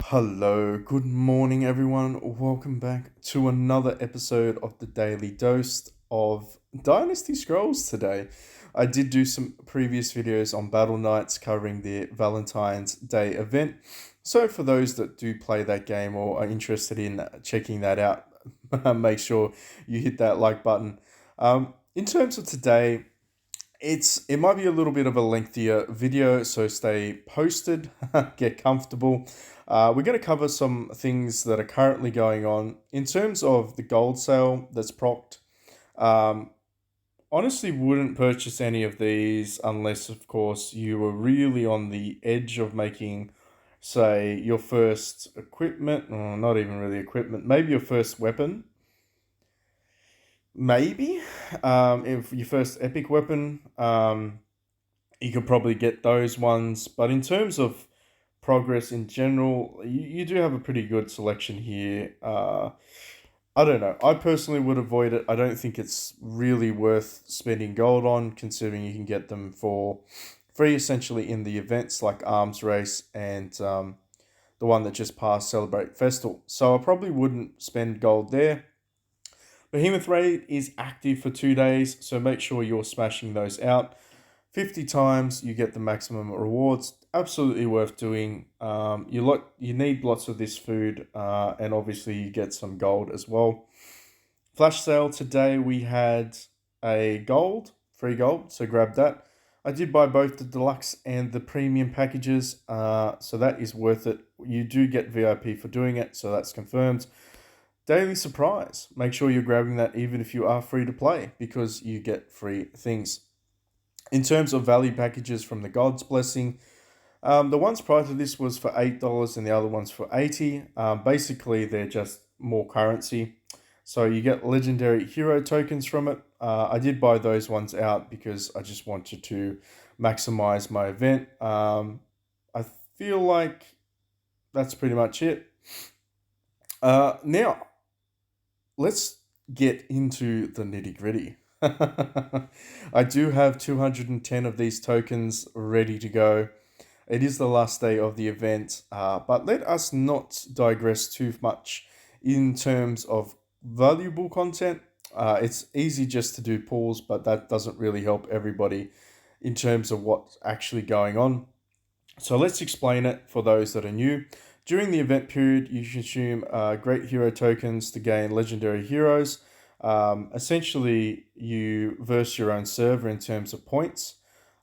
Hello, good morning, everyone. Welcome back to another episode of the Daily Dose of Dynasty Scrolls today. I did do some previous videos on Battle Knights covering the Valentine's Day event. So, for those that do play that game or are interested in checking that out, make sure you hit that like button. In terms of today, it might be a little bit of a lengthier video, so stay posted, get comfortable. We're going to cover some things that are currently going on in terms of the gold sale that's propped. Um, Honestly, wouldn't purchase any of these unless, of course, you were really on the edge of making, say, your first equipment, or not even really equipment, maybe your first weapon. Maybe, if your first epic weapon, you could probably get those ones. But in terms of progress in general, you do have a pretty good selection here. I don't know. I personally would avoid it. I don't think it's really worth spending gold on, considering you can get them for free essentially in the events like Arms Race and the one that just passed, Celebrate Festal. So I probably wouldn't spend gold there. Behemoth Raid is active for 2 days, so make sure you're smashing those out. 50 times you get the maximum rewards. Absolutely worth doing. You need lots of this food, and obviously you get some gold as well. Flash sale today we had a free gold, so grab that. I did buy both the deluxe and the premium packages, so that is worth it. You do get VIP for doing it, so that's confirmed. Daily surprise. Make sure you're grabbing that even if you are free to play because you get free things. In terms of value packages from the God's Blessing, the ones prior to this was for $8 and the other ones for 80. Basically, they're just more currency. So you get legendary hero tokens from it. I did buy those ones out because I just wanted to maximize my event. I feel like that's pretty much it. Now, let's get into the nitty gritty. I do have 210 of these tokens ready to go. It is the last day of the event, but let us not digress too much in terms of valuable content. It's easy just to do pulls, but that doesn't really help everybody in terms of what's actually going on. So let's explain it for those that are new. During the event period, you consume great hero tokens to gain legendary heroes. Essentially, you verse your own server in terms of points.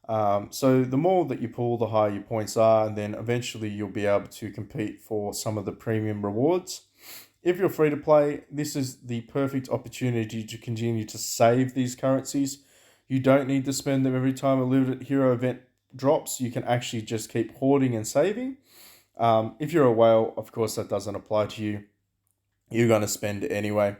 So the more that you pull, the higher your points are, and then eventually you'll be able to compete for some of the premium rewards. If you're free to play, this is the perfect opportunity to continue to save these currencies. You don't need to spend them every time a limited hero event drops. You can actually just keep hoarding and saving. If you're a whale, of course, that doesn't apply to you. You're going to spend it anyway.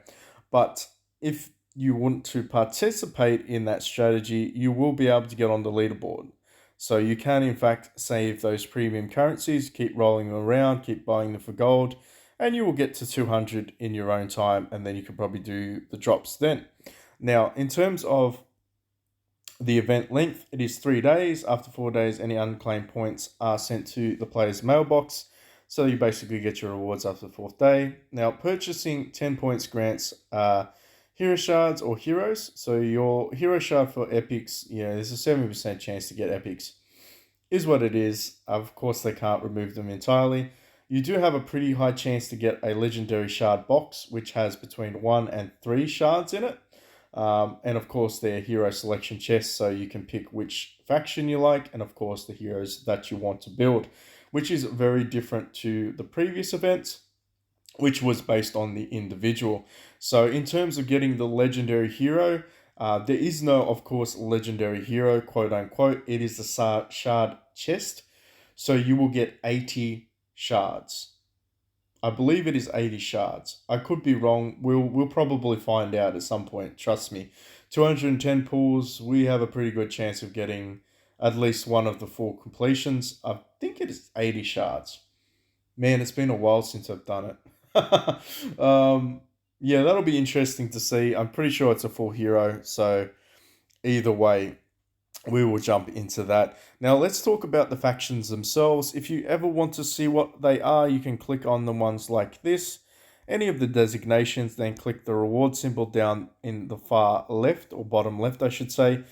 But if you want to participate in that strategy, you will be able to get on the leaderboard. So you can, in fact, save those premium currencies, keep rolling them around, keep buying them for gold, and you will get to 200 in your own time, and then you can probably do the drops then. Now, in terms of the event length, it is 3 days. After 4 days, any unclaimed points are sent to the player's mailbox. So you basically get your rewards after the fourth day. Now, purchasing 10 points grants hero shards or heroes. So your hero shard for epics, there's a 70% chance to get epics. Is what it is. Of course, they can't remove them entirely. You do have a pretty high chance to get a legendary shard box, which has between 1 and 3 shards in it. And of course, they're hero selection chests, so you can pick which faction you like, and of course, the heroes that you want to build, which is very different to the previous events, which was based on the individual. So, in terms of getting the legendary hero, there is no, of course, legendary hero, quote unquote. It is the shard chest. So, you will get 80 shards. I believe it is 80 shards. I could be wrong. We'll probably find out at some point. Trust me. 210 pulls, we have a pretty good chance of getting at least one of the 4 completions. I think it is 80 shards. Man, it's been a while since I've done it. Yeah, that'll be interesting to see. I'm pretty sure it's a full hero. So either way, we will jump into that. Now, let's talk about the factions themselves. If you ever want to see what they are, you can click on the ones like this. Any of the designations, then click the reward symbol down in the far left, or bottom left, I should say,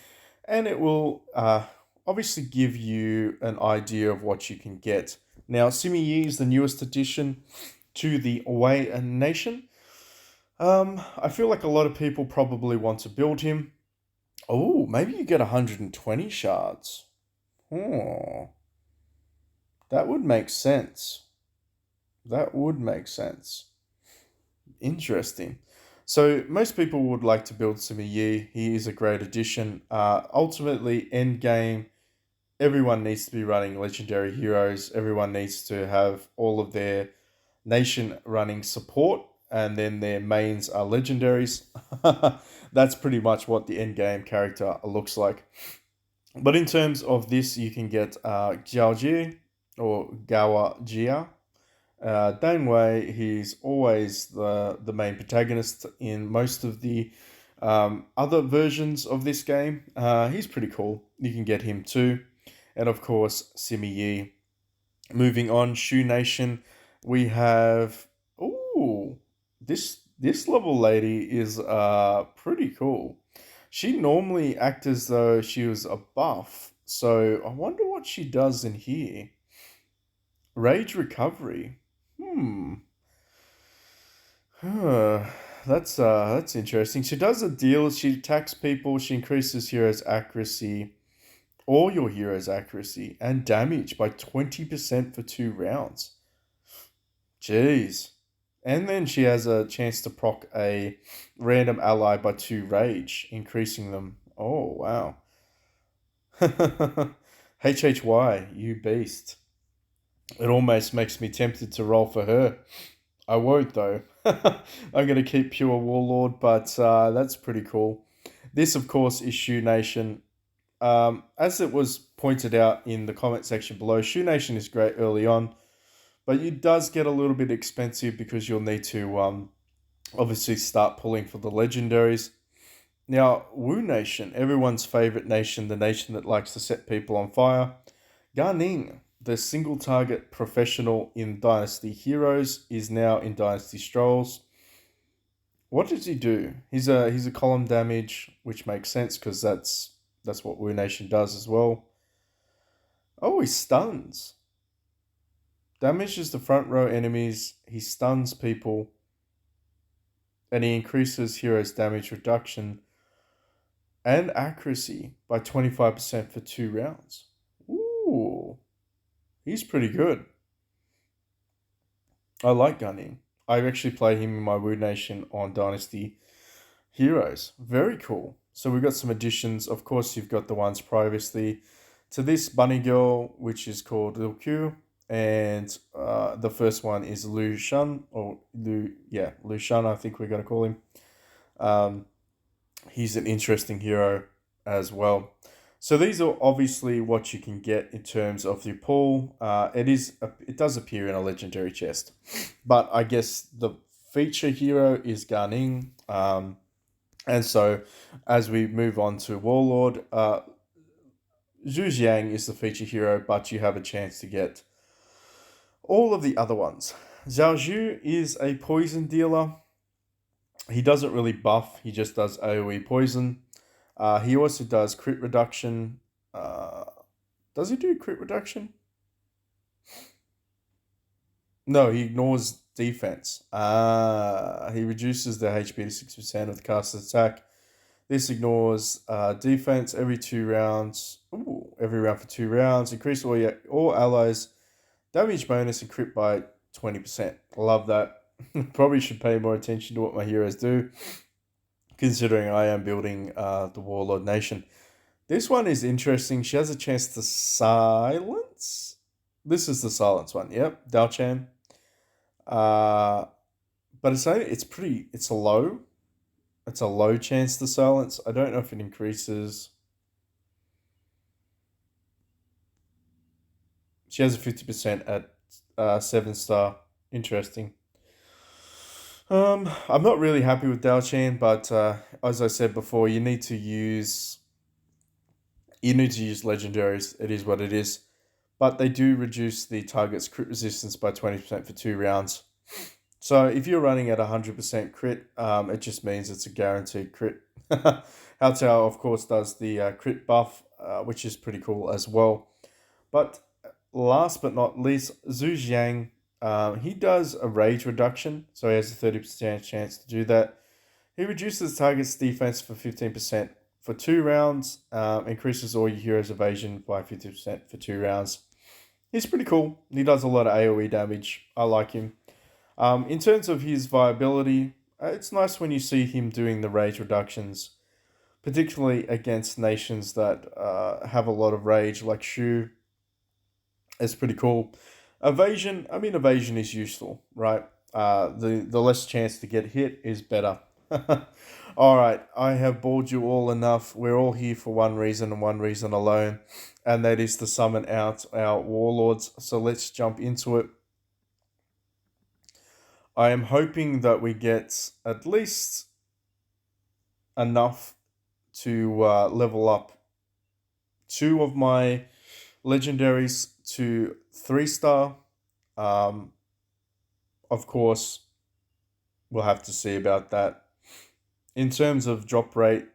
and it will obviously give you an idea of what you can get. Now, Simi Yi is the newest addition to the Wei Nation. I feel like a lot of people probably want to build him. Oh, maybe you get 120 shards. Oh, that would make sense. That would make sense. Interesting. So most people would like to build Simi Yi. He is a great addition. Ultimately, end game, everyone needs to be running legendary heroes. Everyone needs to have all of their nation running support, and then their mains are legendaries. That's pretty much what the end game character looks like. But in terms of this, you can get Jiaoji or Gawa Jia. Dan Wei, he's always the main protagonist in most of the other versions of this game. He's pretty cool. You can get him too. And of course, Simi Yi. Moving on, Shu Nation, we have... Ooh, this level lady is pretty cool. She normally acts as though she was a buff, so I wonder what she does in here. Rage recovery. Hmm. Huh. That's interesting. She does a deal. She attacks people. She increases heroes' accuracy, all your heroes' accuracy, and damage by 20% for 2 rounds. Jeez. And then she has a chance to proc a random ally by 2 rage, increasing them. Oh, wow. HHY, you beast. It almost makes me tempted to roll for her. I won't, though. I'm going to keep pure Warlord, but that's pretty cool. This, of course, is Shu Nation. As it was pointed out in the comment section below, Shu Nation is great early on, but it does get a little bit expensive because you'll need to obviously start pulling for the legendaries. Now, Wu Nation, everyone's favorite nation, the nation that likes to set people on fire. Ganing, the single target professional in Dynasty Heroes, is now in Dynasty Scrolls. What does he do? He's a column damage, which makes sense because that's what Wu Nation does as well. Oh, he stuns. Damages the front row enemies, he stuns people, and he increases heroes' damage reduction and accuracy by 25% for 2 rounds. Ooh, he's pretty good. I like Gunning. I actually play him in my Wu Nation on Dynasty Heroes. Very cool. So we've got some additions. Of course, you've got the ones previously to this bunny girl, which is called Liu Q. And the first one is Lu Shan, Lu Shan, I think we're going to call him. He's an interesting hero as well. So these are obviously what you can get in terms of your pool. It does appear in a legendary chest, but I guess the feature hero is Ganing. And so as we move on to Warlord, Zhu Jiang is the feature hero, but you have a chance to get all of the other ones. Zhao Zhu is a poison dealer. He doesn't really buff, he just does AoE poison. He also does crit reduction. Does he do crit reduction? No, he ignores defense. He reduces the HP to 6% of the caster's attack. This ignores defense every 2 rounds. Ooh, every round for 2 rounds. Increase all allies' damage bonus and crit by 20%. Love that. Probably should pay more attention to what my heroes do, considering I am building the Warlord Nation. This one is interesting. She has a chance to silence. This is the silence one. Yep, Dao Chan. But it's a low. It's a low chance to silence. I don't know if it increases. She has a 50% at 7-star. Interesting. I'm not really happy with Dao Chan, but as I said before, you need to use You need to use legendaries. It is what it is. But they do reduce the target's crit resistance by 20% for 2 rounds. So if you're running at 100% crit, it just means it's a guaranteed crit. Haotao, of course, does the crit buff, which is pretty cool as well. But last but not least, Zhu Jiang, he does a rage reduction, so he has a 30% chance to do that. He reduces target's defense for 15% for 2 rounds, increases all your heroes' evasion by 50% for 2 rounds. He's pretty cool. He does a lot of AoE damage. I like him. In terms of his viability, it's nice when you see him doing the rage reductions, particularly against nations that have a lot of rage, like Shu. It's pretty cool. Evasion is useful, right? The less chance to get hit is better. All right, I have bored you all enough. We're all here for one reason and one reason alone, and that is to summon out our warlords. So let's jump into it. I am hoping that we get at least enough to level up 2 of my legendaries to 3-star. Of course, we'll have to see about that. In terms of drop rate,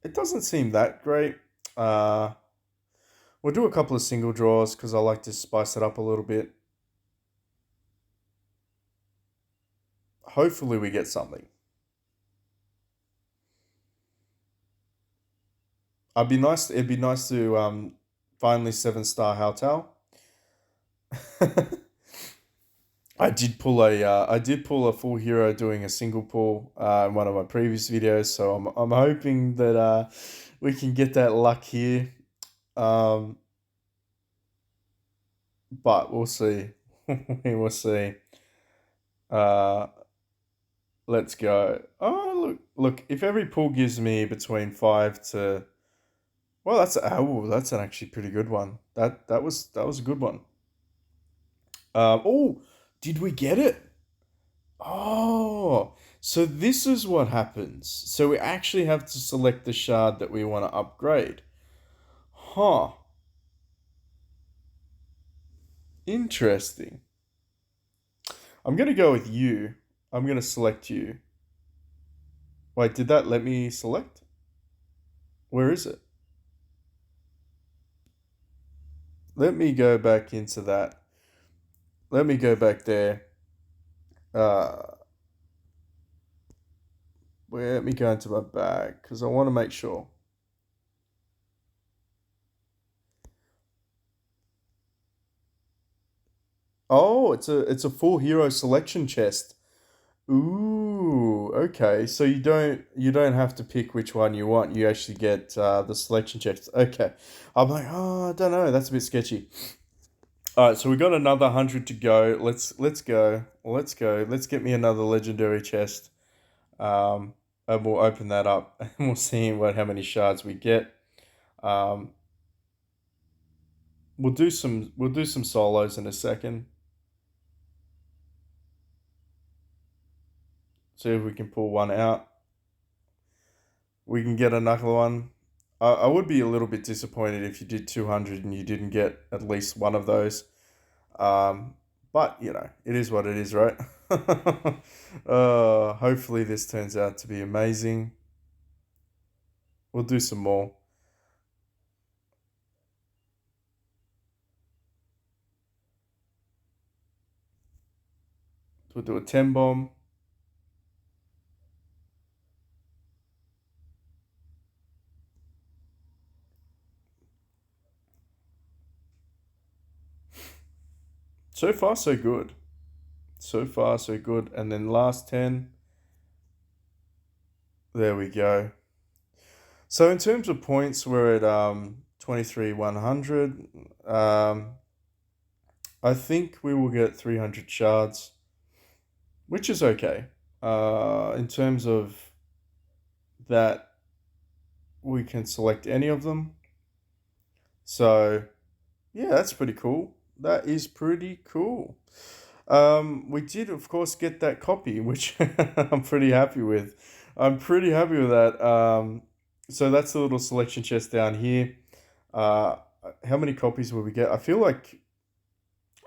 it doesn't seem that great. We'll do a couple of single draws because I like to spice it up a little bit. Hopefully we get something. It'd be nice to finally 7-star Haotao. I did pull a full hero doing a single pull in one of my previous videos, so I'm hoping that we can get that luck here. But we'll see. We will see. Let's go. Oh, look! If every pull gives me between 5 to, well, that's an actually pretty good one. That was a good one. Oh, did we get it? Oh, so this is what happens. So we actually have to select the shard that we want to upgrade. Huh. Interesting. I'm going to go with you. I'm going to select you. Wait, did that let me select? Where is it? Let me go back into that. Let me go back there. Let me go into my bag because I want to make sure. Oh, it's a full hero selection chest. Ooh, okay. So you don't have to pick which one you want. You actually get the selection chest. Okay. I'm like, oh, I don't know. That's a bit sketchy. All right, so we got another 100 to go. Let's go. Let's go. Let's get me another legendary chest. And we'll open that up and we'll see how many shards we get. Um, we'll do some solos in a second. See if we can pull one out. We can get another one. I would be a little bit disappointed if you did 200 and you didn't get at least one of those. But, it is what it is, right? Hopefully this turns out to be amazing. We'll do some more. We'll do a 10 bomb. So far, so good. So far, so good. And then last 10. There we go. So in terms of points, we're at 23,100. I think we will get 300 shards, which is okay. In terms of that, we can select any of them. So, yeah, that's pretty cool. That is pretty cool. We did, of course, get that copy, which I'm pretty happy with. I'm pretty happy with that. So that's the little selection chest down here. Uh, how many copies will we get? I feel like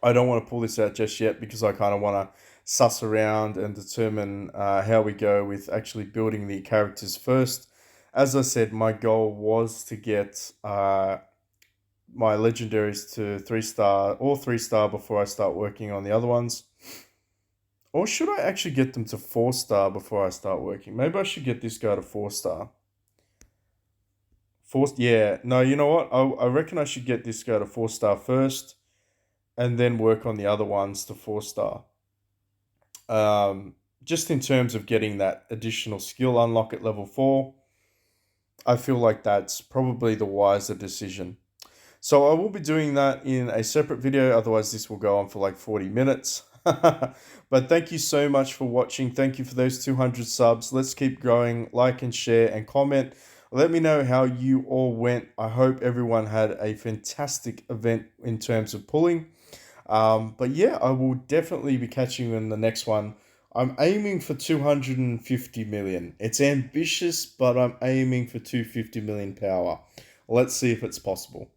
I don't want to pull this out just yet because I kind of want to suss around and determine how we go with actually building the characters first. As I said, my goal was to get my legendaries to 3 star or 3 star before I start working on the other ones. Or should I actually get them to 4 star before I start working? Maybe I should get this guy to 4 star. Yeah, no, you know what? I reckon I should get this guy to 4 star first and then work on the other ones to 4 star. Just in terms of getting that additional skill unlock at level 4, I feel like that's probably the wiser decision. So I will be doing that in a separate video, otherwise this will go on for like 40 minutes. But thank you so much for watching. Thank you for those 200 subs. Let's keep growing. Like and share and comment. Let me know how you all went. I hope everyone had a fantastic event in terms of pulling. But yeah, I will definitely be catching you in the next one. I'm aiming for 250 million. It's ambitious, but I'm aiming for 250 million power. Let's see if it's possible.